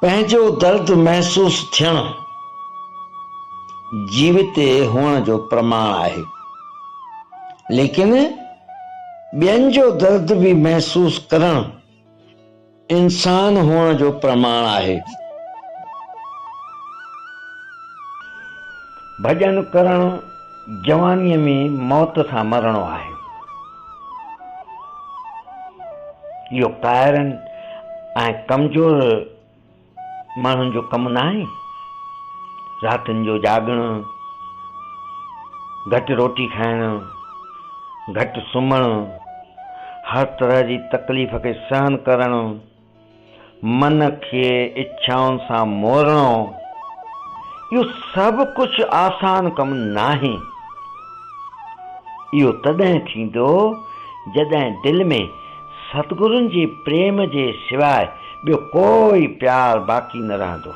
पंहिंजो दर्द महसूस थियण जीवित हुअण जो प्रमाण आहे, लेकिन ॿियनि जो दर्द भी महसूस करण इंसान हुअण जो प्रमाण आहे। भॼन करण जवानीअ में मौत सां मरणो आहे। इहो काइरनि ऐं कमज़ोर माण्हुनि जो कमु न आहे। रातिनि जो जागण, घटि रोटी खाइण, घटि सुम्हण, हर तरह जी तकलीफ़ खे सहन करण, मन खे इच्छाउनि सां मोड़णो, इहो सभु कुझु आसान कमु नाहे। इहो तॾहिं थींदो जॾहिं दिलि में सतगुरुनि जे प्रेम जे सिवाइ ॿियो कोई प्यार बाक़ी न रहंदो।